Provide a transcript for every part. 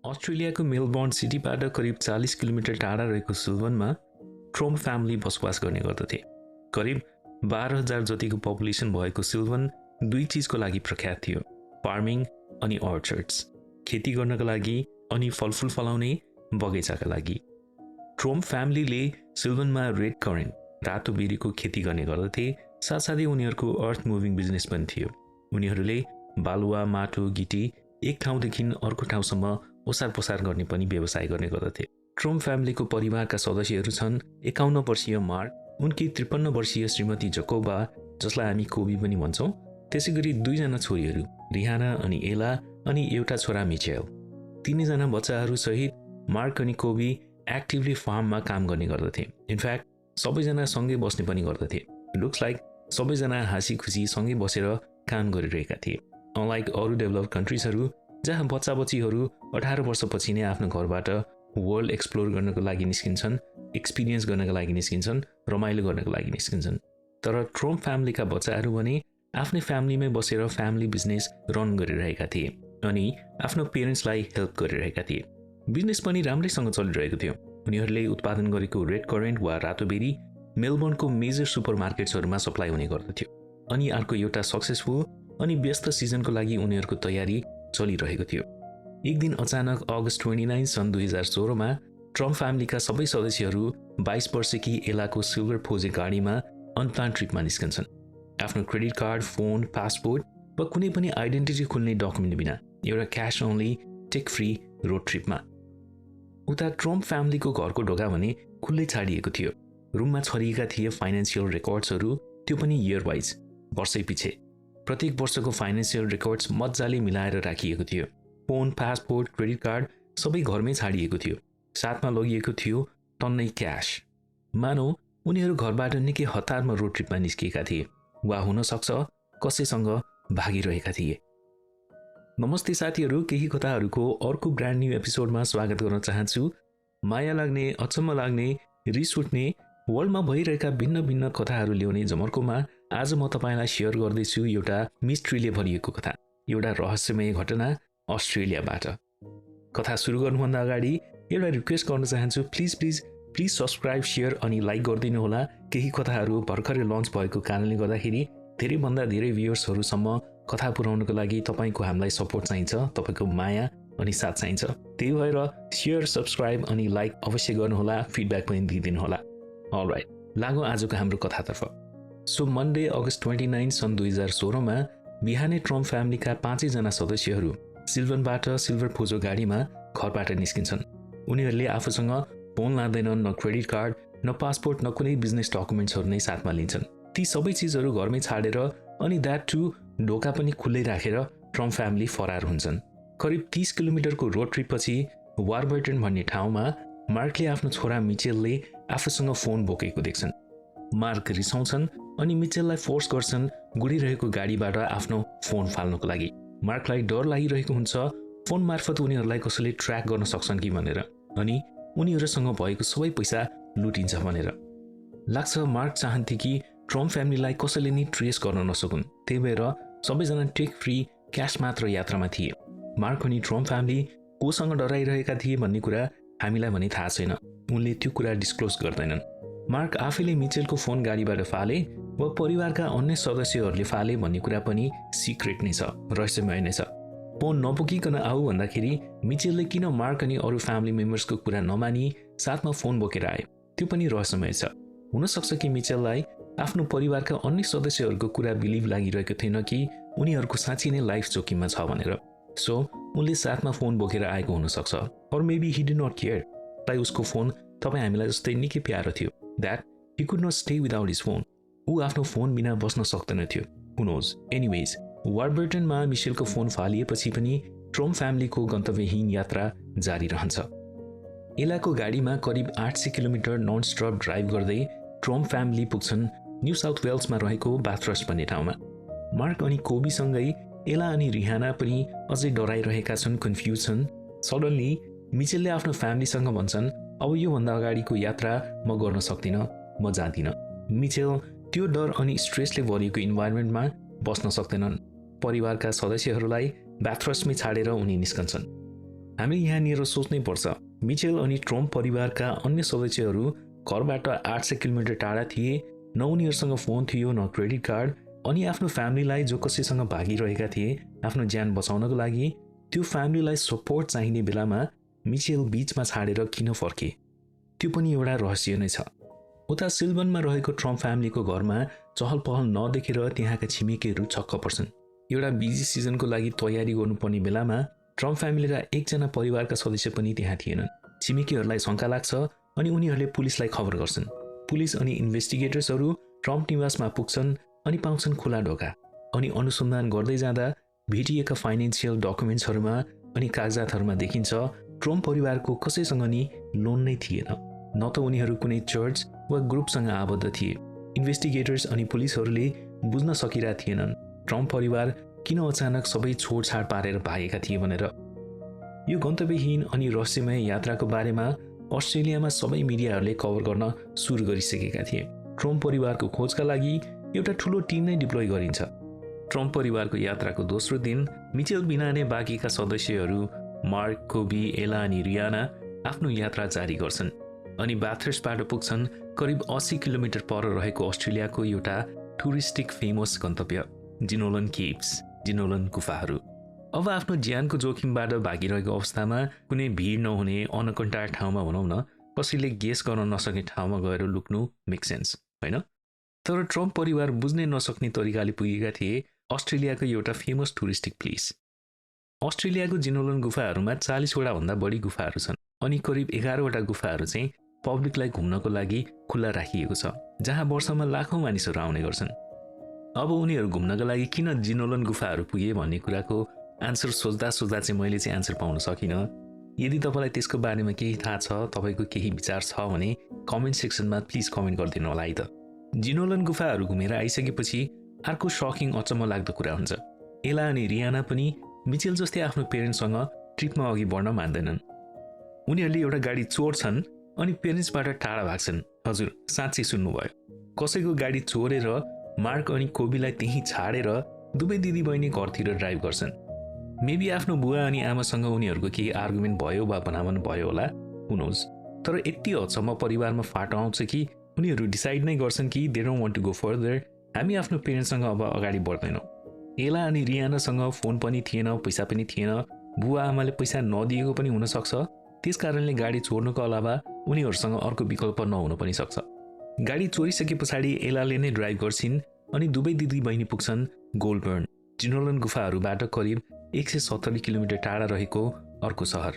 अस्ट्रेलियाको मेलबर्न सिटीबाट करिब 40 किलोमिटर टाढा रहेको सिल्वनमा ट्रोम फ्यामिली बसोबास गर्ने गर्दथे। करिब 12,000 जतिको पपुलेसन भएको सिल्वन दुई चिजको लागि प्रख्यात थियो, फार्मिङ अनि अर्चर्ड्स, खेती गर्नका लागि अनि फलफुल फलाउने बगैँचाका लागि। ट्रोम फ्यामिलीले सिल्वनमा रेड करेन्ट, रातो बेरीको खेती गर्ने गर्दथे। साथसाथै उनीहरूको अर्थ मुभिङ बिजनेस पनि थियो। उनीहरूले बालुवा, माटो, गिटी एक ठाउँदेखि अर्को ठाउँसम्म ओसार पसार गर्ने पनि व्यवसाय गर्ने गर्दथे। ट्रोम फ्यामिलीको परिवारका सदस्यहरू छन् 51 वर्षीय मार्क, उनकी 53 वर्षीय श्रीमती जकोबा, जसलाई हामी कोबी पनि भन्छौँ, त्यसै गरी 2 जना छोरीहरू रिहाना अनि एला अनि एउटा छोरा मिचेल। 3 जना बच्चाहरू सहित मार्क अनि कोबी एक्टिभली फार्ममा काम गर्ने गर्दथे। इनफ्याक्ट सबैजना सँगै बस्ने पनि गर्दथे। लुक्स लाइक सबैजना हाँसी खुसी सँगै बसेर काम गरिरहेका थिए। अनलाइक अरू डेभलप कन्ट्रिजहरू जहाँ बच्चा बच्चीहरू 18 वर्षपछि नै आफ्नो घरबाट वर्ल्ड एक्सप्लोर गर्नको लागि निस्किन्छन्, एक्सपिरियन्स गर्नका लागि निस्किन्छन्, रमाइलो गर्नको लागि निस्किन्छन्। तर ट्रोम फ्यामिलीका बच्चाहरू भने आफ्नै फ्यामिलीमै बसेर फ्यामिली बिजनेस रन गरिरहेका थिए अनि आफ्नो पेरेन्ट्सलाई हेल्प गरिरहेका थिए। बिजनेस पनि राम्रैसँग चलिरहेको थियो। उनीहरूले उत्पादन गरेको रेड करेन्ट वा रातो बेरी मेलबर्नको मेजर सुपरमार्केट्सहरूमा सप्लाई हुने गर्दथ्यो। अनि अर्को एउटा सक्सेसफुल अनि व्यस्त सिजनको लागि उनीहरूको तयारी चलिरहेको थियो। एक दिन अचानक अगस्त 29 सन् 2016 मा ट्रम्प फ्यामिलीका सबै सदस्यहरू 22 वर्षकी एलाको सिल्भर फोजे गाडीमा अनप्लान ट्रिपमा निस्कन्छन्। आफ्नो क्रेडिट कार्ड, फोन, पासपोर्ट वा कुनै पनि आइडेन्टिटी खुल्ने डकुमेन्ट बिना एउटा cash only take free road ट्रिपमा। उता ट्रम्प फ्यामिलीको घरको ढोका भने खुल्लै छाडिएको थियो। रुममा छरिएका थिए फाइनेन्सियल रेकर्ड्सहरू, त्यो पनि इयर वाइज, वर्षै पछि। प्रत्येक वर्षको फाइनेन्सियल रेकर्ड्स मजाले मिलाएर राखिएको थियो। फोन, पासपोर्ट, क्रेडिट कार्ड सबै घरमै छाडिएको थियो। साथमा लगिएको थियो टन्नै क्यास। मानौ उनीहरू घरबाट निकै हतारमा रोड ट्रिपमा निस्किएका थिए वा हुन सक्छ कसैसँग भागिरहेका थिए। नमस्ते साथीहरू, केही कथाहरूको अर्को ब्रान्ड न्यू एपिसोडमा स्वागत गर्न चाहन्छु। माया लाग्ने, अचम्म लाग्ने, रिस उठ्ने, वर्ल्डमा भइरहेका भिन्न भिन्न कथाहरू ल्याउने जमर्कोमा आज म तपाईँलाई सेयर गर्दैछु एउटा मिस्ट्रीले भरिएको कथा, एउटा रहस्यमय घटना अस्ट्रेलियाबाट। कथा सुरु गर्नुभन्दा अगाडि एउटा रिक्वेस्ट गर्न चाहन्छु, प्लिज सब्सक्राइब, सेयर अनि लाइक गरिदिनु होला। केही कथाहरू भर्खरै लन्च भएको कारणले गर्दाखेरि धेरैभन्दा धेरै भ्युअर्सहरूसम्म कथा पुर्याउनको लागि तपाईँको हामीलाई सपोर्ट चाहिन्छ, तपाईँको माया अनि साथ चाहिन्छ। त्यही भएर सेयर, सब्सक्राइब अनि लाइक अवश्य गर्नुहोला, फिडब्याक पनि दिइदिनु होला। अलराइट, लागौँ आजको हाम्रो कथातर्फ। सो मन्डे अगस्त 29 सन् 2016 मा बिहानै ट्रम्प फ्यामिलीका 5 जना सदस्यहरू सिल्वनबाट सिल्भर फोजो गाडीमा घरबाट निस्किन्छन्। उनीहरूले आफूसँग फोन लाँदैनन्, न क्रेडिट कार्ड, न पासपोर्ट, न कुनै बिजनेस डकुमेन्ट्सहरू नै साथमा लिन्छन्। ती सबै चिजहरू घरमै छाडेर अनि द्याट टु ढोका पनि खुल्लै राखेर ट्रम्प फ्यामिली फरार हुन्छन्। करिब 30 किलोमिटरको रोड ट्रिपपछि वारबर्टन भन्ने ठाउँमा मार्कले आफ्नो छोरा मिचेलले आफूसँग फोन बोकेको देख्छन्। मार्क रिसाउँछन् अनि मिचेललाई फोर्स गर्छन् गुडिरहेको गाडीबाट आफ्नो फोन फाल्नको लागि। मार्कलाई डर लागिरहेको हुन्छ फोन मार्फत उनीहरूलाई कसैले ट्र्याक गर्न सक्छन् कि भनेर, अनि उनीहरूसँग भएको सबै पैसा लुटिन्छ भनेर। लाग्छ मार्क चाहन्थे कि ट्रम्प फ्यामिलीलाई कसैले नि ट्रेस गर्न नसकुन्, त्यही भएर सबैजना टेक फ्री क्यास मात्र यात्रामा थिए। मार्क अनि ट्रम्प फ्यामिली कोसँग डराइरहेका थिए भन्ने कुरा हामीलाई भने थाहा छैन, उनले त्यो कुरा डिस्क्लोज गर्दैनन्। मार्क आफैले मिचेलको फोन गाडीबाट फाले वा परिवारका अन्य सदस्यहरूले फाले भन्ने कुरा पनि सिक्रेट नै छ, रहस्यमय नै छ। फोन नबोकिकन आऊ भन्दाखेरि मिचेलले किन मार्क अनि अरू फ्यामिली मेम्बर्सको कुरा नमानी साथमा फोन बोकेर आयो, त्यो पनि रहस्यमय छ। हुनसक्छ कि मिचेललाई आफ्नो परिवारका अन्य सदस्यहरूको कुरा बिलिभ लागिरहेको थिएन कि उनीहरूको साँच्चै नै लाइफ जोखिममा छ भनेर। सो उनले साथमा फोन बोकेर आएको हुनसक्छ। Or maybe he did not care, ताई उसको फोन तपाईँ हामीलाई जस्तै निकै प्यारो थियो that he could not stay without his phone. ऊ आफ्नो फोन बिना बस्न सक्दैन थियो, हु नोज। एनिवेज, वारबर्टनमा मिसेलको फोन फालिएपछि पनि ट्रम्प फ्यामिलीको गन्तव्यहीन यात्रा जारी रहन्छ। एलाको गाडीमा करिब 800 किलोमिटर नन स्टप ड्राइभ गर्दै ट्रम्प फ्यामिली पुग्छन् न्यू साउथ वेल्समा रहेको बाथरस्ट भन्ने ठाउँमा। मार्क अनि कोबीसँगै एला अनि रिहाना पनि अझै डराइरहेका छन्, कन्फ्युज छन्। सडनली मिचेलले आफ्नो फ्यामिलीसँग भन्छन्, अब योभन्दा अगाडिको यात्रा म गर्न सक्दिनँ, म जाँदिनँ। मिचेल त्यो डर अनि स्ट्रेसले भरिएको इन्भाइरोमेन्टमा बस्न सक्दैनन्। परिवारका सदस्यहरूलाई बाथरस्टमै छाडेर उनी निस्कन्छन्। हामी यहाँनिर सोच्नै पर्छ, मिचेल अनि ट्रम्प परिवारका अन्य सदस्यहरू घरबाट 800 किलोमिटर टाढा थिए, न उनीहरूसँग फोन थियो, न क्रेडिट कार्ड, अनि आफ्नो फ्यामिलीलाई जो कसैसँग भागिरहेका थिए आफ्नो ज्यान बचाउनको लागि, त्यो फ्यामिलीलाई सपोर्ट चाहिने बेलामा मिचेल बीचमा छाडेर किन फर्के? त्यो पनि एउटा रहस्य नै छ। उता सिल्भनमा रहेको ट्रम्प फ्यामिलीको घरमा चहल पहल नदेखेर त्यहाँका छिमेकीहरू छक्क पर्छन्। एउटा बिजी सिजनको लागि तयारी गर्नुपर्ने बेलामा ट्रम्प फ्यामिलीका एकजना परिवारका सदस्य पनि त्यहाँ थिएनन्। छिमेकीहरूलाई शङ्का लाग्छ अनि उनीहरूले पुलिसलाई खबर गर्छन्। पुलिस अनि इन्भेस्टिगेटर्सहरू ट्रम्प निवासमा पुग्छन् अनि पाउँछन् खुला ढोका। अनि अनुसन्धान गर्दै जाँदा भेटिएका फाइनेन्सियल डकुमेन्ट्सहरूमा अनि कागजातहरूमा देखिन्छ ट्रम्प परिवारको कसैसँग नि लोन नै थिएन, न त उनीहरू कुनै चर्च वा ग्रुपसँग आबद्ध थिए। इन्भेस्टिगेटर्स अनि पुलिसहरूले बुझ्न सकिरहेका थिएनन् ट्रम्प परिवार किन अचानक सबै छोडछाड पारेर भागेका थिए भनेर। यो गन्तव्यहीन अनि रहस्यमय यात्राको बारेमा अस्ट्रेलियामा सबै मिडियाहरूले कभर गर्न सुरु गरिसकेका थिए। ट्रम्प परिवारको खोजका लागि एउटा ठुलो टिम नै डिप्लोय गरिन्छ। ट्रम्प परिवारको यात्राको दोस्रो दिन मिचेल बिना नै बाँकीका सदस्यहरू मार्क, कोबी, एला अनि रियाना आफ्नो यात्रा जारी गर्छन् अनि बाथर्सबाट पुग्छन् करिब 80 किलोमिटर पर रहेको अस्ट्रेलियाको एउटा टुरिस्टिक फेमस गन्तव्य जिनोलन केव्स, जिनोलन गुफाहरू। अब आफ्नो ज्यानको जोखिमबाट भागिरहेको अवस्थामा कुनै भिड नहुने अनकन्टार ठाउँमा भनौँ न, कसैले गेस गर्न नसक्ने ठाउँमा गएर लुक्नु मेक सेन्स, होइन? तर ट्रम्प परिवार बुझ्नै नसक्ने तरिकाले पुगेका थिए अस्ट्रेलियाको एउटा फेमस टुरिस्टिक प्लेस। अस्ट्रेलियाको जिनोलन गुफाहरूमा 40 वटा भन्दा बढी गुफाहरू छन् अनि करिब 11 वटा गुफाहरू चाहिँ पब्लिकलाई घुम्नको लागि खुल्ला राखिएको छ, जहाँ वर्षमा लाखौँ मानिसहरू आउने गर्छन्। अब उनीहरू घुम्नका लागि किन जिनोलन गुफाहरू पुगे भन्ने कुराको आन्सर सोच्दा चाहिँ मैले चाहिँ आन्सर पाउन सकिनँ। यदि तपाईँलाई त्यसको बारेमा केही थाहा छ, तपाईँको केही विचार छ भने कमेन्ट सेक्सनमा प्लिज कमेन्ट गरिदिनु होला है त। जिनोलन गुफाहरू घुमेर आइसकेपछि अर्को सकिङ अचम्म लाग्दो कुरा हुन्छ। एला अनि रियाना पनि मिचेल जस्तै आफ्नो पेरेन्ट्ससँग ट्रिपमा अघि बढ्न मान्दैनन्। उनीहरूले एउटा गाडी चोर्छन् अनि पेरेन्ट्सबाट टाढा भाग्छन्। हजुर, साँच्चै सुन्नुभयो, कसैको गाडी चोरेर मार्क अनि कोबीलाई त्यहीँ छाडेर दुवै दिदीबहिनी घरतिर ड्राइभ गर्छन्। मेबी आफ्नो बुवा अनि आमासँग उनीहरूको केही आर्गुमेन्ट भयो वा भनाभन भयो होला, हु नोज। तर यति हदसम्म परिवारमा फाटो आउँछ कि उनीहरू डिसाइड नै गर्छन् कि they don't want to go further, हामी आफ्नो पेरेन्ट्ससँग अब अगाडि बढ्दैनौँ। एला अनि रियानासँग फोन पनि थिएन, पैसा पनि थिएन, बुवा आमाले पैसा नदिएको पनि हुनसक्छ, त्यस कारणले गाडी चोर्नुको अलावा उनीहरूसँग अर्को विकल्प नहुन पनि सक्छ। गाडी चोरिसके पछाडि एलाले नै ड्राइभ गर्छिन् अनि दुवै दिदी बहिनी पुग्छन् गोल्डबर्न, जिनोलन गुफाहरूबाट करिब 170 किलोमिटर टाढा रहेको अर्को सहर।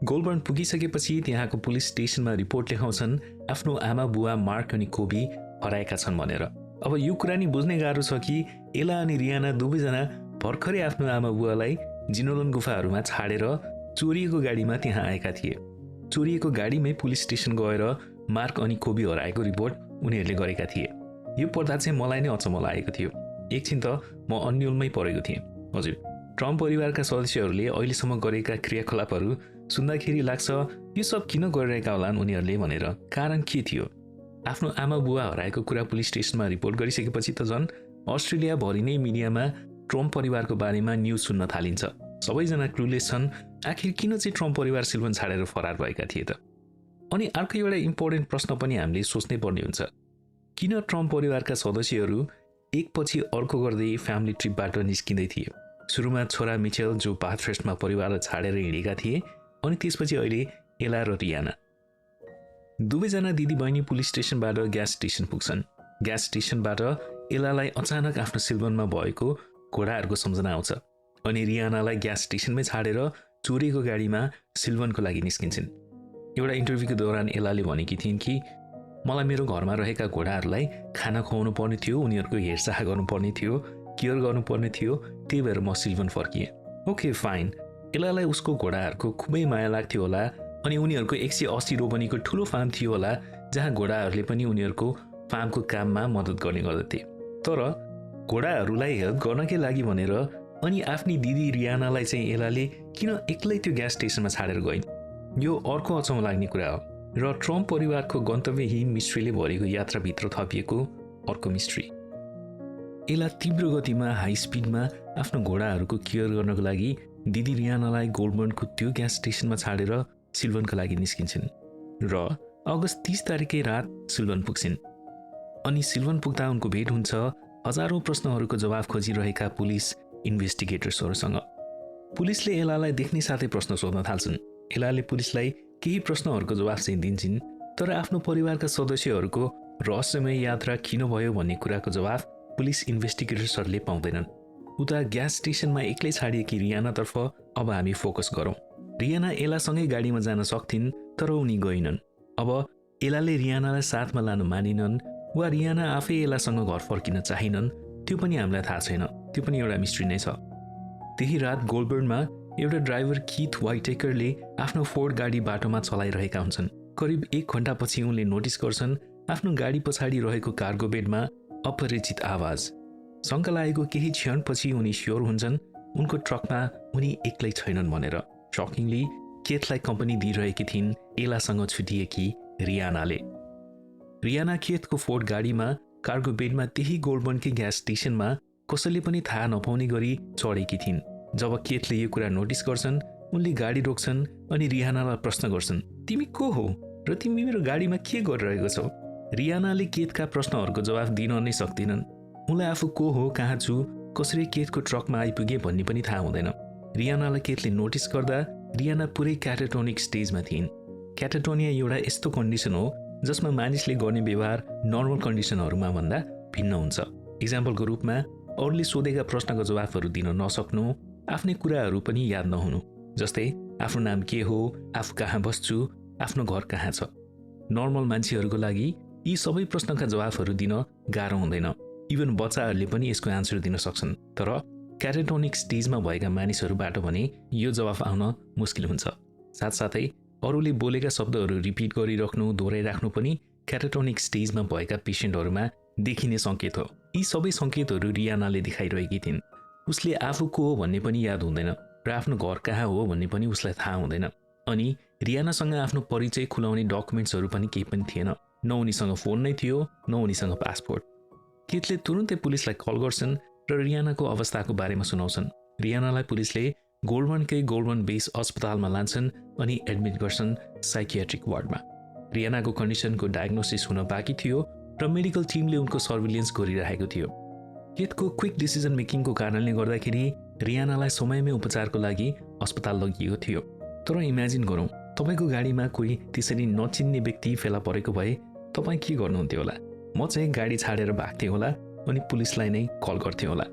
गोल्डबर्न पुगिसकेपछि त्यहाँको पुलिस स्टेसनमा रिपोर्ट लेखाउँछन् आफ्नो आमा बुवा मार्क अनि कोबी हराएका छन् भनेर। अब यो कुरा नि बुझ्नै गाह्रो छ कि एला अनि रियाना दुवैजना भर्खरै आफ्नो आमा बुवालाई जिनोलन गुफाहरूमा छाडेर चोरिएको गाडीमा त्यहाँ आएका थिए। चोरिएको गाडीमै पुलिस स्टेसन गएर मार्क अनि कोबी हराएको रिपोर्ट उनीहरूले गरेका थिए। यो पढ्दा चाहिँ मलाई नै अचम्म लागेको थियो। एकछिन त म अन्यलमै परेको थिएँ। हजुर, ट्रम्प परिवारका सदस्यहरूले अहिलेसम्म गरेका क्रियाकलापहरू सुन्दाखेरि लाग्छ यो सब किन गरिरहेका होलान् उनीहरूले भनेर। कारण के थियो? आफ्नो आमा बुवा हराएको कुरा पुलिस स्टेसनमा रिपोर्ट गरिसकेपछि त झन् अस्ट्रेलियाभरि नै मिडियामा ट्रम्प परिवारको बारेमा न्युज सुन्न थालिन्छ। सबैजना क्लुलेस छन् आखिर किन चाहिँ ट्रम्प परिवार सिल्भन छाडेर फरार भएका थिए त। अनि अर्को एउटा इम्पोर्टेन्ट प्रश्न पनि हामीले सोच्नै पर्ने हुन्छ, किन ट्रम्प परिवारका सदस्यहरू एकपछि अर्को गर्दै फ्यामिली ट्रिपबाट निस्किँदै थिए? सुरुमा छोरा मिचेल जो बाथर्समा परिवारलाई छाडेर हिँडेका थिए, अनि त्यसपछि अहिले एला र रियाना। दुवैजना दिदी बहिनी पुलिस स्टेसनबाट ग्यास स्टेसन पुग्छन्। ग्यास स्टेसनबाट एलालाई अचानक आफ्नो सिल्भनमा भएको घोडाहरूको सम्झना आउँछ अनि रियानालाई ग्यास स्टेसनमै छाडेर चोरिएको गाडीमा सिल्भनको लागि निस्किन्छन्। एउटा इन्टरभ्यूको दौरान एलाले भनेकी थिइन् कि मलाई मेरो घरमा रहेका घोडाहरूलाई खाना खुवाउनु पर्ने थियो, उनीहरूको हेरचाह गर्नुपर्ने थियो, केयर गर्नुपर्ने थियो, त्यही भएर म सिल्भन फर्किएँ। ओके फाइन, एलालाई उसको घोडाहरूको खुबै माया लाग्थ्यो होला अनि उनीहरूको 180 रोपनीको ठुलो फार्म थियो होला जहाँ घोडाहरूले पनि उनीहरूको फार्मको काममा मद्दत गर्ने गर्दथे। तर घोडाहरूलाई हेल्प गर्नकै लागि भनेर अनि आफ्नी दिदी रियानालाई चाहिँ एलाले किन एक्लै त्यो ग्यास स्टेसनमा छाडेर गइन्? यो अर्को अचम्म लाग्ने कुरा हो र ट्रम्प परिवारको गन्तव्यहीन मिस्ट्रीले भरेको यात्राभित्र थपिएको अर्को मिस्ट्री। एला तीव्र गतिमा हाई स्पिडमा आफ्नो घोडाहरूको केयर गर्नको लागि दिदी रियानालाई गोल्डबर्नको त्यो ग्यास स्टेसनमा छाडेर सिल्वनको लागि निस्किन्छन् र अगस्त 30 तारिकै रात सिल्वन पुग्छिन्। अनि सिल्वन पुग्दा उनको भेट हुन्छ हजारौं प्रश्नहरूको जवाफ खोजिरहेका पुलिस इन्भेस्टिगेटर्सहरूसँग। पुलिसले एलालाई देख्ने साथै प्रश्न सोध्न थाल्छन्। एलाले पुलिसलाई केही प्रश्नहरूको जवाफ चाहिँ दिन्छन्, तर आफ्नो परिवारका सदस्यहरूको रहस्यमय यात्रा किन भयो भन्ने कुराको जवाफ पुलिस इन्भेस्टिगेटर्सहरूले पाउँदैनन्। उता ग्यास स्टेसनमा एक्लै छाडिएकी रियानातर्फ अब हामी फोकस गरौँ। रियाना एलासँगै गाडीमा जान सक्थिन्, तर उनी गइनन्। अब एलाले रियानालाई साथमा लानु मानिनन् वा रियाना आफै एलासँग घर फर्किन चाहिनन्, त्यो पनि हामीलाई थाहा छैन। त्यो पनि एउटा मिस्ट्री नै छ। त्यही रात गोल्डबर्नमा एउटा ड्राइभर किथ वाइटेकरले आफ्नो फोर्ड गाडी बाटोमा चलाइरहेका हुन्छन्। करिब 1 घण्टापछि उनले नोटिस गर्छन् आफ्नो गाडी पछाडि रहेको कार्गो बेडमा अपरिचित आवाज। शङ्का लागेको केही क्षणपछि उनी स्योर हुन्छन् उनको ट्रकमा उनी एक्लै छैनन् भनेर। शकिङली केथलाई कम्पनी दिइरहेकी थिइन् एलासँग छुटिएकी रियानाले। रियाना केथको फोर्ड गाडीमा कार्गो बेडमा त्यही गोल्डबर्नकै ग्यास स्टेसनमा कसैले पनि थाहा नपाउने गरी चढेकी थिइन्। जब केथले यो कुरा नोटिस गर्छन् उनले गाडी रोक्छन् अनि रियानालाई प्रश्न गर्छन्, तिमी को हो र तिमी मेरो गाडीमा के गरिरहेको छौ? रियानाले केथका प्रश्नहरूको जवाफ दिन नै सक्दिनन्। उनलाई आफू को हो, कहाँ छु, कसरी केथको ट्रकमा आइपुगे भन्ने पनि थाहा हुँदैन। रियानालाई केथले नोटिस गर्दा रियाना पुरै क्याटाटोनिक स्टेजमा थिइन्। क्याटाटोनिया एउटा यस्तो कन्डिसन हो जसमा मानिसले गर्ने व्यवहार नर्मल कन्डिसनहरूमा भन्दा भिन्न हुन्छ। इक्जाम्पलको रूपमा अरूले सोधेका प्रश्नको जवाफहरू दिन नसक्नु, आफ्नै कुराहरू पनि याद नहुनु, जस्तै आफ्नो नाम के हो, आफू कहाँ बस्छु, आफ्नो घर कहाँ छ। नर्मल मान्छेहरूको लागि यी सबै प्रश्नका जवाफहरू दिन गाह्रो हुँदैन। इभन बच्चाहरूले पनि यसको आन्सर दिन सक्छन्। तर क्याटाटोनिक स्टेजमा भएका मानिसहरूबाट भने यो जवाफ आउन मुस्किल हुन्छ। साथसाथै अरूले बोलेका शब्दहरू रिपिट गरिराख्नु, दोहोऱ्याइराख्नु पनि क्याटाटोनिक स्टेजमा भएका पेसेन्टहरूमा देखिने सङ्केत हो। यी सबै सङ्केतहरू रियानाले देखाइरहेकी थिइन्। उसले आफू को हो भन्ने पनि याद हुँदैन र आफ्नो घर कहाँ हो भन्ने पनि उसलाई थाहा हुँदैन। अनि रियानासँग आफ्नो परिचय खुलाउने डकुमेन्ट्सहरू पनि केही पनि थिएन। न उनीसँग फोन नै थियो, न उनीसँग पासपोर्ट। केथले तुरुन्तै पुलिसलाई कल गर्छन् र रियानाको अवस्थाको बारेमा सुनाउँछन्। रियानालाई पुलिसले गोल्डबर्न बेस अस्पतालमा लान्छन् अनि एडमिट गर्छन् साइकियाट्रिक वार्डमा। रियानाको कन्डिसनको डायग्नोसिस हुन बाँकी थियो र मेडिकल टिमले उनको सर्भिलियन्स गरिरहेको थियो। केथको क्विक डिसिजन मेकिङको कारणले गर्दाखेरि रियानालाई समयमै उपचारको लागि अस्पताल लगिएको थियो। तर इमेजिन गरौँ, तपाईँको गाडीमा कोही त्यसरी नचिन्ने व्यक्ति फेला परेको भए तपाईँ के गर्नुहुन्थ्यो होला? म चाहिँ गाडी छाडेर भाग्थेँ होला अनि पुलिसलाई नै कल गर्थेँ होला।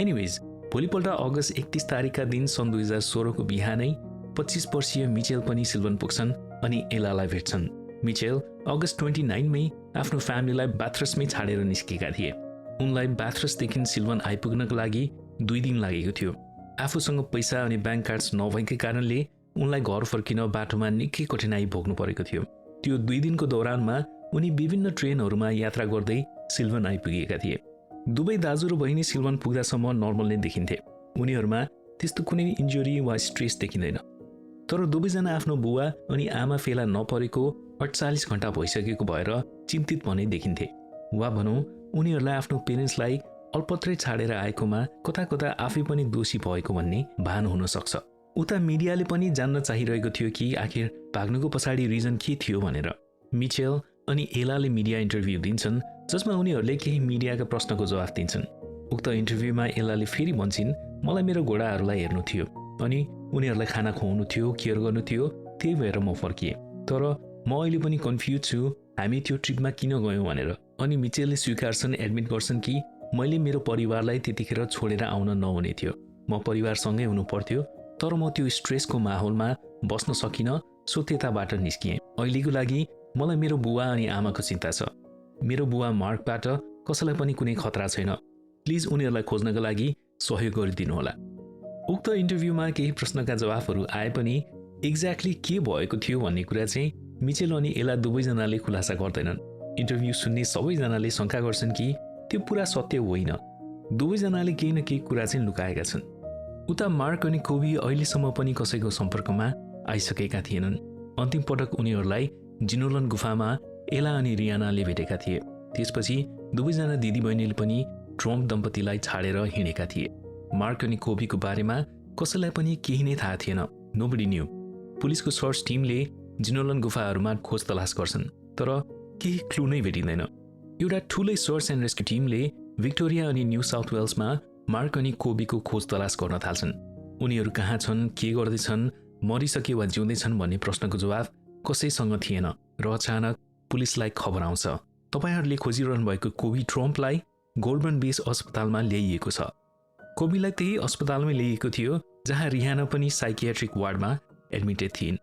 एनिवेज, भोलिपल्ट अगस्त 31 तारिकका दिन सन् 2016 को बिहानै 25 वर्षीय मिचेल पनि सिल्वन पुग्छन् अनि एलालाई भेट्छन्। मिचेल अगस्त 29 मै आफ्नो फ्यामिलीलाई बाथरसमै छाडेर निस्केका थिए। उनलाई बाथरसदेखि सिल्वन आइपुग्नको लागि 2 दिन लागेको थियो। आफूसँग पैसा अनि ब्याङ्क कार्ड्स नभएकै कारणले उनलाई घर फर्किन बाटोमा निकै कठिनाई भोग्नु परेको थियो। त्यो 2 दिनको दौरानमा उनी विभिन्न ट्रेनहरूमा यात्रा गर्दै सिल्वन आइपुगेका थिए। दुवै दाजु र बहिनी सिल्वन पुग्दासम्म नर्मल नै देखिन्थे। उनीहरूमा त्यस्तो कुनै इन्जुरी वा स्ट्रेस देखिँदैन। तर दुवैजना आफ्नो बुवा अनि आमा फेला नपरेको 48 घण्टा भइसकेको भएर चिन्तित भने देखिन्थे। वा भनौँ उनीहरूलाई आफ्नो पेरेन्ट्सलाई अल्पत्रै छाडेर आएकोमा कता कता आफै पनि दोषी भएको भन्ने भान हुन सक्छ। उता मिडियाले पनि जान्न चाहिरहेको थियो कि आखिर भाग्नुको पछाडि रिजन के थियो भनेर। मिचेल अनि एलाले मिडिया इन्टरभ्यू दिन्छन् जसमा उनीहरूले केही मिडियाका प्रश्नको जवाफ दिन्छन्। उक्त इन्टरभ्यूमा एलाले फेरि भन्छन्, मलाई मेरो घोडाहरूलाई हेर्नु थियो अनि उनीहरूलाई खाना खुवाउनु थियो, केयर गर्नु थियो, त्यही भएर म फर्किएँ। तर म अहिले पनि कन्फ्युज छु हामी त्यो ट्रिपमा किन गयौँ भनेर। अनि मिचेलले स्वीकार्छन्, एडमिट गर्छन् कि मैले मेरो परिवारलाई त्यतिखेर छोडेर आउन नहुने थियो। म परिवारसँगै हुनु पर्थ्यो, तर म त्यो स्ट्रेसको माहौलमा बस्न सकिनँ, सो त्यताबाट निस्किएँ। अहिलेको लागि मलाई मेरो बुवा अनि आमाको चिन्ता छ। मेरो बुवा मार्कबाट कसैलाई पनि कुनै खतरा छैन। प्लिज उनीहरूलाई खोज्नका लागि सहयोग गरिदिनु होला। उक्त इन्टरभ्यूमा केही प्रश्नका जवाफहरू आए पनि एक्ज्याक्टली के भएको थियो भन्ने कुरा चाहिँ मिचेल अनि एला दुवैजनाले खुलासा गर्दैनन्। इन्टरभ्यू सुन्ने सबैजनाले शङ्का गर्छन् कि त्यो पुरा सत्य होइन। दुवैजनाले केही न केही कुरा चाहिँ लुकाएका छन्। उता मार्क अनि कोबी अहिलेसम्म पनि कसैको सम्पर्कमा आइसकेका थिएनन्। अन्तिम पटक उनीहरूलाई जिनोलन गुफामा एला अनि रियानाले भेटेका थिए। त्यसपछि दुवैजना दिदीबहिनीले पनि ट्रम्प दम्पतिलाई छाडेर हिँडेका थिए। मार्क अनि कोबीको बारेमा कसैलाई पनि केही नै थाहा थिएन, नोबडी न्यू। पुलिसको सर्च टिमले जिनोलन गुफाहरूमा खोज तलास गर्छन्, तर केही क्लू नै भेटिँदैन। एउटा ठुलै सर्च एन्ड रेस्क्यु टिमले भिक्टोरिया अनि न्यू साउथ वेल्समा मार्क अनि कोबीको खोज तलास गर्न थाल्छन्। उनीहरू कहाँ छन्, के गर्दैछन्, मरिसके वा जिउँदैछन् भन्ने प्रश्नको जवाफ कसैसँग थिएन र अचानक पुलिसलाई खबर आउँछ, तपाईहरूले खोजिरहनु भएको कोबी ट्रम्पलाई गोल्डबर्न बेस अस्पतालमा ल्याइएको छ। कोबीलाई त्यही अस्पतालमै ल्याइएको थियो जहाँ रिहाना पनि साइकियाट्रिक वार्डमा एडमिटेड थिइन्।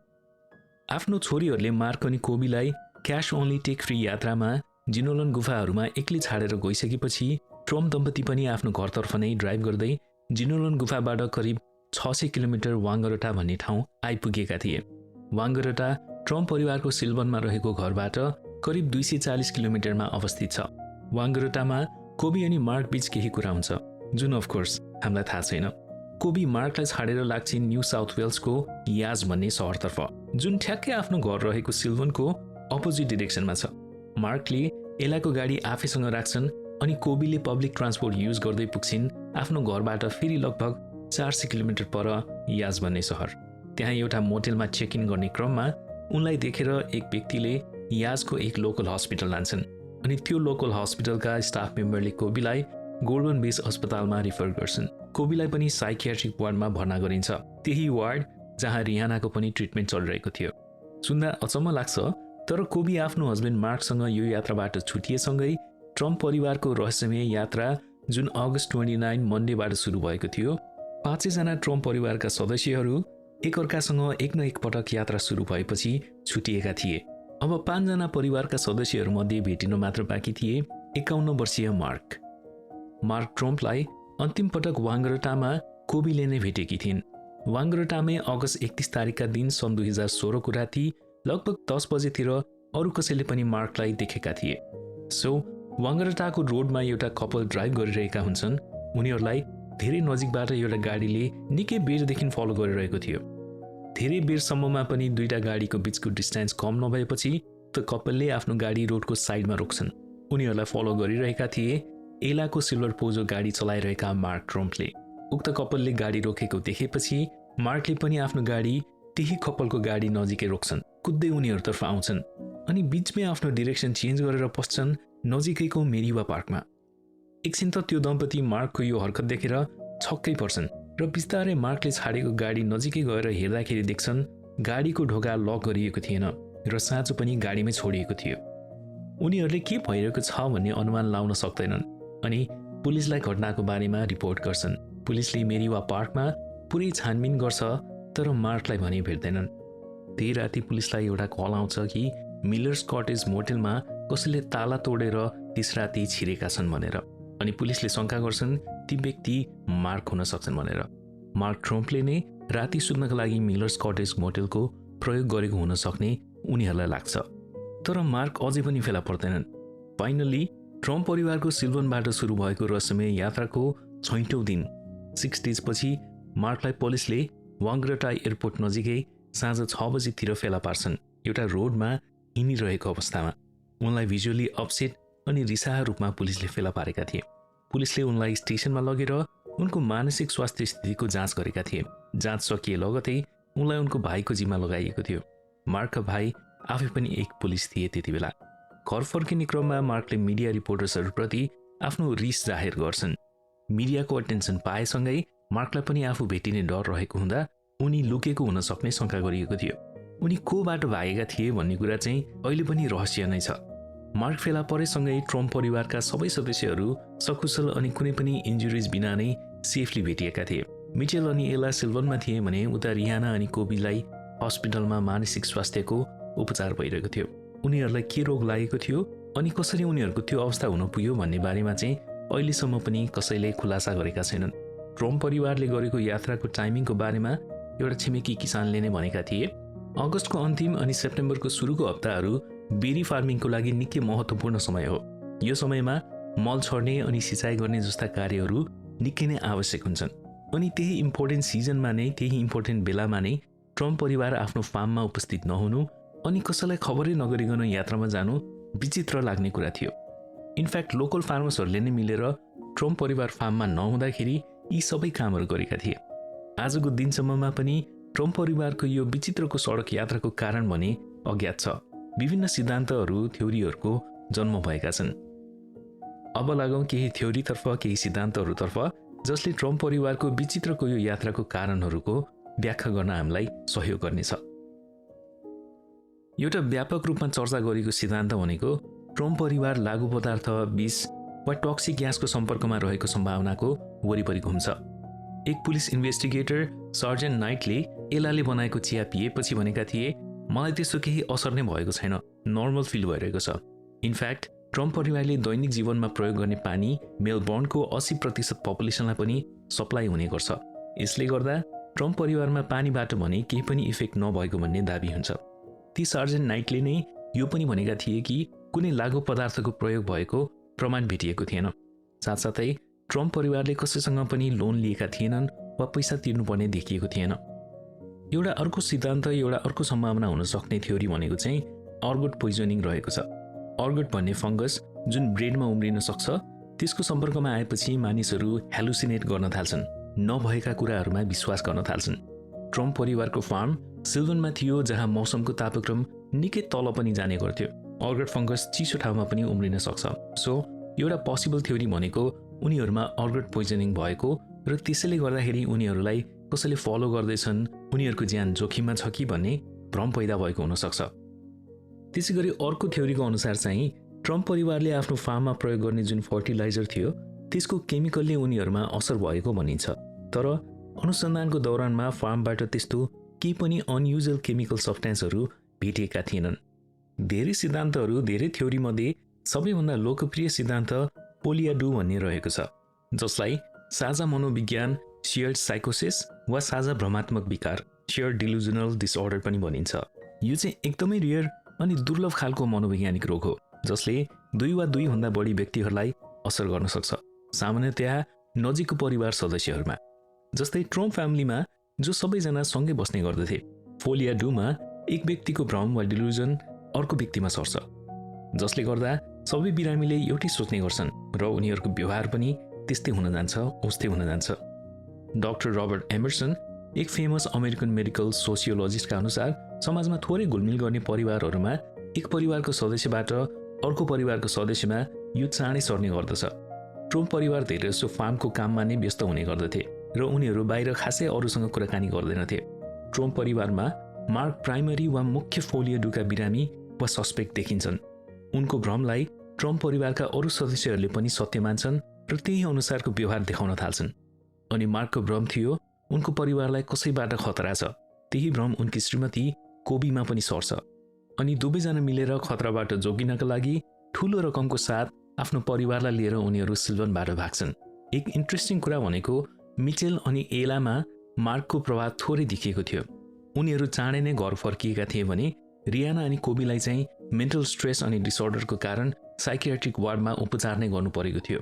आफ्नो छोरीहरूले मार्क अनि कोबीलाई क्यास ओन्ली टेक फ्री यात्रामा जिनोलन गुफाहरूमा एक्लै छाडेर गइसकेपछि ट्रम्प दम्पति पनि आफ्नो घरतर्फ नै ड्राइभ गर्दै जिनोलन गुफाबाट करिब 600 किलोमिटर वाङ्गरोटा भन्ने ठाउँ आइपुगेका थिए। वाङ्गरोटा ट्रम्प परिवारको सिल्भनमा रहेको घरबाट करिब 240 किलोमिटरमा अवस्थित छ। वाङ्गरोटामा कोबी अनि मार्क बीच केही कुरा हुन्छ जुन अफकोर्स हामीलाई थाहा छैन। कोबी मार्कलाई छाडेर लाग्छिन् न्यू साउथ वेल्सको याज भन्ने सहरतर्फ, जुन ठ्याक्कै आफ्नो घर रहेको सिल्भनको अपोजिट डिरेक्सनमा छ। मार्कले एलाको गाडी आफैसँग राख्छन् अनि कोबीले पब्लिक ट्रान्सपोर्ट युज गर्दै पुग्छिन् आफ्नो घरबाट फेरि लगभग 400 किलोमिटर पर याज भन्ने सहर। त्यहाँ एउटा मोटेलमा चेक इन गर्ने क्रममा उनलाई देखेर एक व्यक्तिले याजको एक लोकल हस्पिटल लान्छन् अनि त्यो लोकल हस्पिटलका स्टाफ मेम्बरले कोबीलाई गोल्डबर्न बेस अस्पतालमा रिफर गर्छन्। कोबीलाई पनि साइकियाट्रिक वार्डमा भर्ना गरिन्छ, त्यही वार्ड जहाँ रिहानाको पनि ट्रिटमेन्ट चलिरहेको थियो। सुन्दा अचम्म लाग्छ, तर कोबी आफ्नो हस्बेन्ड मार्कसँग यो यात्राबाट छुटिएसँगै ट्रम्प परिवारको रहस्यमय यात्रा जुन अगस्त 29 मन्डेबाट सुरु भएको थियो, 5 जना ट्रम्प परिवारका सदस्यहरू एकअर्कासँग एक न एक पटक यात्रा सुरु भएपछि छुटिएका थिए। अब 5 जना परिवारका सदस्यहरूमध्ये भेटिन मात्र बाँकी थिए 51 वर्षीय मार्क। मार्क ट्रम्पलाई अन्तिम पटक वाङ्गरोटामा कोबीले नै भेटेकी थिइन्। वाङ्गरोटामै अगस्त 31 तारिकका दिन सन् 2016 को राति लगभग 10 बजेतिर अरू कसैले पनि मार्कलाई देखेका थिए। सो वाङ्गरोटाको रोडमा एउटा कपल ड्राइभ गरिरहेका हुन्छन्। उनीहरूलाई धेरै नजिकबाट एउटा गाडीले निकै बेरदेखि फलो गरिरहेको थियो। धेरै बेरसम्ममा पनि दुईटा गाडीको बीचको डिस्टेन्स कम नभएपछि त कपलले आफ्नो गाडी रोडको साइडमा रोक्छन्। उनीहरूलाई फलो गरिरहेका थिए एलाको सिल्भर पोजो गाडी चलाइरहेका मार्क ट्रम्पले। उक्त कपलले गाडी रोकेको देखेपछि मार्कले पनि आफ्नो गाडी त्यही कपलको गाडी नजिकै रोक्छन्, कुद्दै उनीहरूतर्फ आउँछन् अनि बीचमै आफ्नो डिरेक्सन चेन्ज गरेर पस्छन् नजिकैको मेरिवा पार्कमा। एकछिन त त्यो दम्पति मार्कको यो हरकत देखेर छक्कै पर्छन् र बिस्तारै मार्कले छाडेको गाडी नजिकै गएर हेर्दाखेरि देख्छन् गाडीको ढोका लक गरिएको थिएन र साँचो पनि गाडीमै छोडिएको थियो। उनीहरूले के भइरहेको छ भन्ने अनुमान लाउन सक्दैनन् अनि पुलिसलाई घटनाको बारेमा रिपोर्ट गर्छन्। पुलिसले मेरिवा पार्कमा पुरै छानबिन गर्छ तर मार्कलाई भने भेट्दैनन्। त्यही राति पुलिसलाई एउटा कल आउँछ कि मिलर्स कटेज मोटेलमा कसैले ताला तोडेर त्यस राति छिरेका छन् भनेर, अनि पुलिसले शंका गर्छन् ती व्यक्ति मार्क हुन सक्छन् भनेर। मार्क ट्रम्पले नै राति सुत्नका लागि मिलर्स कटेज मोटेलको प्रयोग गरेको हुन सक्ने उनीहरूलाई लाग्छ। तर मार्क अझै पनि फेला पर्दैनन्। फाइनली ट्रम्प परिवारको सिल्भनबाट सुरु भएको रहस्यमय यात्राको 6औं दिन 6 डेज पछि मार्कलाई पुलिसले वाङ्गरोटा एयरपोर्ट नजिकै साँझ 6 बजेतिर फेला पार्छन्, एउटा रोडमा हिँडिरहेको अवस्थामा। उनलाई भिजुअली अपसेट अनि रिसाहा रूपमा पुलिसले फेला पारेका थिए। पुलिसले उनलाई स्टेसनमा लगेर उनको मानसिक स्वास्थ्य स्थितिको जाँच गरेका थिए। जाँच सकिए लगतै उनलाई उनको भाइको जिम्मा लगाइएको थियो। मार्कका भाइ आफै पनि एक पुलिस थिए। त्यति बेला घर फर्किने क्रममा मार्कले मिडिया रिपोर्टर्सहरूप्रति आफ्नो रिस जाहेर गर्छन्। मिडियाको अटेन्सन पाएसँगै मार्कलाई पनि आफू भेटिने डर रहेको हुँदा उनी लुकेको हुन सक्ने शंका गरिएको थियो। उनी कोबाट भागेका थिए भन्ने कुरा चाहिँ अहिले पनि रहस्य नै छ। मार्क फेला परेसँगै ट्रम्प परिवारका सबै सदस्यहरू सकुशल अनि कुनै पनि इन्जुरिज बिना नै सेफली भेटिएका थिए। मिचेल अनि एला सिल्भनमा थिए भने उता रिहाना अनि कोबीलाई हस्पिटलमा मानसिक स्वास्थ्यको उपचार भइरहेको थियो। उनीहरूलाई के रोग लागेको थियो अनि कसरी उनीहरूको त्यो अवस्था हुन पुग्यो भन्ने बारेमा चाहिँ अहिलेसम्म पनि कसैले खुलासा गरेका छैनन्। ट्रम्प परिवारले गरेको यात्राको टाइमिङको बारेमा एउटा छिमेकी किसानले नै भनेका थिए, अगस्तको अन्तिम अनि सेप्टेम्बरको सुरुको हप्ताहरू बेरी फार्मिङको लागि निकै महत्त्वपूर्ण समय हो। यो समयमा मल छर्ने अनि सिँचाइ गर्ने जस्ता कार्यहरू निकै नै आवश्यक हुन्छन् अनि त्यही इम्पोर्टेन्ट सिजनमा नै, त्यही इम्पोर्टेन्ट बेलामा नै ट्रम्प परिवार आफ्नो फार्ममा उपस्थित नहुनु अनि कसैलाई खबरै नगरिकन यात्रामा जानु विचित्र लाग्ने कुरा थियो। इनफ्याक्ट लोकल फार्मर्सहरूले नै मिलेर ट्रम्प परिवार फार्ममा नहुँदाखेरि यी सबै कामहरू गरेका थिए। आजको दिनसम्ममा पनि ट्रम्प परिवारको यो विचित्रको सडक यात्राको कारण भने अज्ञात छ। विभिन्न सिद्धान्तहरू, थ्योरीहरूको जन्म भएका छन्। अब लागौँ केही थ्योरीतर्फ, केही सिद्धान्तहरूतर्फ जसले ट्रम्प परिवारको विचित्रको यो यात्राको कारणहरूको व्याख्या गर्न हामीलाई सहयोग गर्नेछ। एउटा व्यापक रूपमा चर्चा गरेको सिद्धान्त भनेको ट्रम्प परिवार लागु पदार्थ, विष वा टक्सिक ग्यासको सम्पर्कमा रहेको सम्भावनाको वरिपरि घुम्छ। एक पुलिस इन्भेस्टिगेटर सर्जेन्ट नाइटले एलाले बनाएको चिया पिएपछि भनेका थिए, मलाई त्यस्तो केही असर नै भएको छैन, नर्मल फिल भइरहेको छ। इनफ्याक्ट ट्रम्प परिवारले दैनिक जीवनमा प्रयोग गर्ने पानी मेलबर्नको 80% पपुलेसनलाई पनि सप्लाई हुने गर्छ। यसले गर्दा ट्रम्प परिवारमा पानीबाट भने केही पनि इफेक्ट नभएको भन्ने दाबी हुन्छ। ती सर्जेन्ट नाइटले नै यो पनि भनेका थिए कि कुनै लागु पदार्थको प्रयोग भएको प्रमाण भेटिएको थिएन। साथसाथै ट्रम्प परिवारले कसैसँग पनि लोन लिएका थिएनन् वा पैसा तिर्नुपर्ने देखिएको थिएन। एउटा अर्को सिद्धान्त, एउटा अर्को सम्भावना हुन सक्ने थ्योरी भनेको चाहिँ अर्गोट पोइजनिङ रहेको छ। अर्गोट भन्ने फंगस जुन ब्रेडमा उम्रिन सक्छ, त्यसको सम्पर्कमा आएपछि मानिसहरू हेलुसिनेट गर्न थाल्छन्, नभएका कुराहरूमा विश्वास गर्न थाल्छन्। ट्रम्प परिवारको फार्म सिल्वनमा थियो जहाँ मौसमको तापक्रम निकै तल पनि जाने गर्थ्यो। अर्गोट फंगस चिसो ठाउँमा पनि उम्रिन सक्छ। सो एउटा पोसिबल थ्योरी भनेको उनीहरूमा अर्गोट पोइजनिङ भएको र त्यसैले गर्दाखेरि उनीहरूलाई कसैले फलो गर्दैछन्, उनीहरूको ज्यान जोखिममा छ कि भन्ने भ्रम पैदा भएको हुन सक्छ। त्यसैगरी अर्को थ्योरीको अनुसार चाहिँ ट्रम्प परिवारले आफ्नो फार्ममा प्रयोग गर्ने जुन फर्टिलाइजर थियो त्यसको केमिकलले उनीहरूमा असर भएको भनिन्छ। तर अनुसन्धानको दौरानमा फार्मबाट त्यस्तो केही पनि अनयुजुअल केमिकल सब्स्टेन्सहरू भेटिएका थिएनन्। धेरै सिद्धान्तहरू, धेरै थ्योरीमध्ये सबैभन्दा लोकप्रिय सिद्धान्त पोलियाडु भन्ने रहेको छ, जसलाई साझा मनोविज्ञान, शेयर्ड साइकोसिस वा साझा भ्रमात्मक विकार, शेयर्ड डिलुजनल डिसअर्डर पनि भनिन्छ। यो चाहिँ एकदमै रियर अनि दुर्लभ खालको मनोवैज्ञानिक रोग हो जसले 2 वा 2 भन्दा बढी व्यक्तिहरूलाई असर गर्न सक्छ, सामान्यतया नजिकको परिवार सदस्यहरूमा। जस्तै ट्रम्प फ्यामिलीमा जो सबैजना सँगै बस्ने गर्दथे, पोलियाडुमा एक व्यक्तिको भ्रम वा डिलुजन अर्को व्यक्तिमा सर्छ, जसले गर्दा सबै बिरामीले एउटै सोच्ने गर्छन् र उनीहरूको व्यवहार पनि त्यस्तै हुन जान्छ, उस्तै हुन जान्छ। डाक्टर रबर्ट एमर्सन, एक फेमस अमेरिकन मेडिकल सोसियोलोजिस्टका अनुसार समाजमा थोरै घुलमिल गर्ने परिवारहरूमा एक परिवारको सदस्यबाट अर्को परिवारको सदस्यमा यो चाँडै सर्ने गर्दछ। ट्रम्प परिवार धेरैजसो फार्मको काममा नै व्यस्त हुने गर्दथे र उनीहरू बाहिर खासै अरूसँग कुराकानी गर्दैनथे। ट्रम्प परिवारमा मार्क प्राइमरी वा मुख्य पोलियाडुका बिरामी वा सस्पेक्ट देखिन्छन्। उनको भ्रमलाई ट्रम्प परिवारका अरू सदस्यहरूले पनि सत्य मान्छन् र त्यही अनुसारको व्यवहार देखाउन थाल्छन्। अनि मार्कको भ्रम थियो उनको परिवारलाई कसैबाट खतरा छ, त्यही भ्रम उनकी श्रीमती कोबीमा पनि सर्छ। अनि दुवैजना मिलेर खतराबाट जोगिनका लागि ठूलो रकमको साथ आफ्नो परिवारलाई लिएर उनीहरू सिल्वनबाट भाग्छन्। एक इन्ट्रेस्टिङ कुरा भनेको मिचेल अनि एलामा मार्कको प्रभाव थोरै देखिएको थियो। उनीहरू चाँडै नै घर फर्किएका थिए भने रियाना अनि कोबीलाई चाहिँ मेन्टल स्ट्रेस अनि डिसअर्डरको कारण साइकियाट्रिक वार्डमा उपचार नै गर्नु परेको थियो।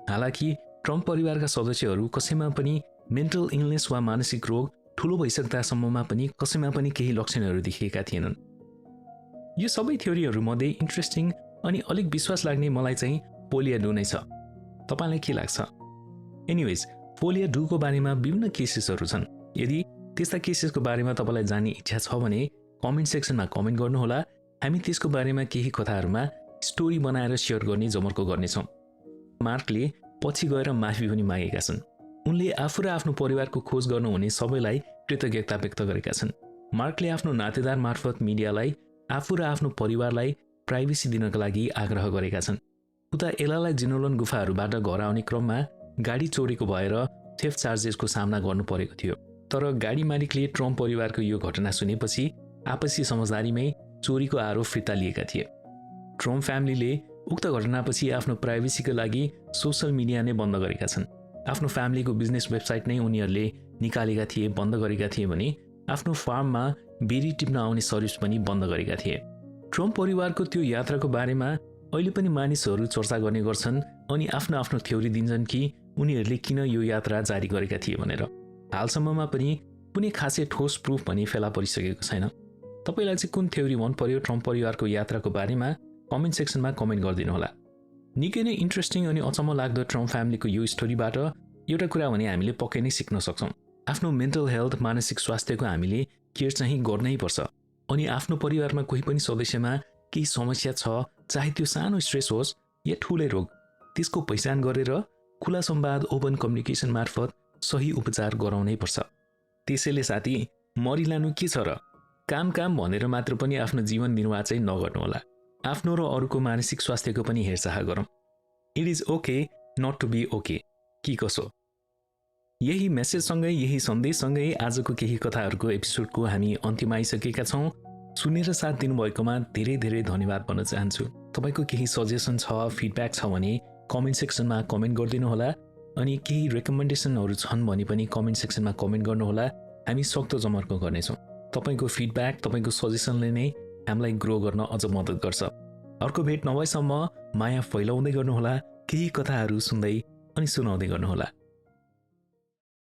हालाकि ट्रम्प परिवारका सदस्यहरू कसैमा पनि मेन्टल इलनेस वा मानसिक रोग ठूलो भइसक्दासम्ममा पनि कसैमा पनि केही लक्षणहरू देखिएका थिएनन्। यो सबै थ्योरीहरूमध्ये इन्ट्रेस्टिङ अनि अलिक विश्वास लाग्ने मलाई चाहिँ पोलियाडु नै छ। तपाईलाई के लाग्छ? एनिवेज, पोलियाडुको बारेमा विभिन्न केसेसहरू छन्। यदि त्यस्ता केसेसको बारेमा तपाईलाई जान्ने इच्छा छ भने कमेन्ट सेक्सनमा कमेन्ट गर्नुहोला। हामी त्यसको बारेमा केही कथाहरूमा स्टोरी बनाएर सेयर गर्ने जमर्को गर्नेछौँ। मार्कले पछि गएर माफी पनि मागेका छन्। उनले आफू र आफ्नो परिवारको खोज गर्नुहुने सबैलाई कृतज्ञता व्यक्त गरेका छन्। मार्कले आफ्नो नातेदार मार्फत मिडियालाई आफू र आफ्नो परिवारलाई प्राइभेसी दिनका लागि आग्रह गरेका छन्। उता एलालाई जिनोलन गुफाहरूबाट घर आउने क्रममा गाडी चोरेको भएर थेफ्ट चार्जेसको सामना गर्नु परेको थियो। तर गाडी मालिकले ट्रम्प परिवारको यो घटना सुनेपछि आपसी समझदारीमै चोरीको आरोप फिर्ता लिएका थिए। ट्रम्प फ्यामिलीले उक्त घटनापछि आफ्नो प्राइभेसीको लागि सोसल मिडिया नै बन्द गरेका छन्। आफ्नो फ्यामिलीको बिजनेस वेबसाइट नै उनीहरूले निकालेका थिए, बन्द गरेका थिए भने आफ्नो फार्ममा बेरी टिप्न आउने सर्भिस पनि बन्द गरेका थिए। ट्रम्प परिवारको त्यो यात्राको बारेमा अहिले पनि मानिसहरू चर्चा गर्ने गर्छन् अनि आफ्नो आफ्नो थ्योरी दिन्छन् कि उनीहरूले किन यो यात्रा जारी गरेका थिए भनेर। हालसम्ममा पनि कुनै खासै ठोस प्रुफ भने फेला परिसकेको छैन। तपाईलाई चाहिँ कुन थ्योरी मन पर्यो ट्रम्प परिवारको यात्राको बारेमा? कमेन्ट सेक्सनमा कमेन्ट गरिदिनु होला। निकै नै इन्ट्रेस्टिङ अनि अचम्म लाग्दो ट्रम्प फ्यामिलीको यो स्टोरीबाट एउटा कुरा भने हामीले पक्कै नै सिक्न सक्छौँ। आफ्नो मेन्टल हेल्थ मानसिक स्वास्थ्यको हामीले केयर चाहिँ गर्नै पर्छ। अनि आफ्नो परिवारमा कोही पनि सदस्यमा केही समस्या छ, चाहे त्यो सानो स्ट्रेस होस् या ठुलै रोग, त्यसको पहिचान गरेर खुला संवाद ओपन कम्युनिकेसन मार्फत सही उपचार गराउनै पर्छ। त्यसैले साथी, मरिलानु के छ र? काम भनेर मात्र पनि आफ्नो जीवन निर्वाह चाहिँ नगर्नुहोला। आफ्नो र अरूको मानसिक स्वास्थ्यको पनि हेरचाह गरौँ। It is okay not to be okay. के कसो? यही मेसेजसँगै, यही सन्देशसँगै आजको केही कथाहरूको एपिसोडको हामी अन्त्यमा आइसकेका छौँ। सुनेर साथ दिनुभएकोमा धेरै धेरै धन्यवाद भन्न चाहन्छु। तपाईँको केही सजेसन छ, फिडब्याक छ भने कमेन्ट सेक्सनमा कमेन्ट गरिदिनु होला। अनि केही रेकमेन्डेसनहरू छन् भने पनि कमेन्ट सेक्सनमा कमेन्ट गर्नुहोला। हामी सक्दो जमर्को गर्नेछौँ। तपाईँको फिडब्याक, तपाईँको सजेसनले नै हामीलाई ग्रो गर्न अझ मद्दत गर्छ। अर्को भेट नभएसम्म माया फैलाउँदै गर्नुहोला, केही कथाहरू सुन्दै अनि सुनाउँदै गर्नुहोला।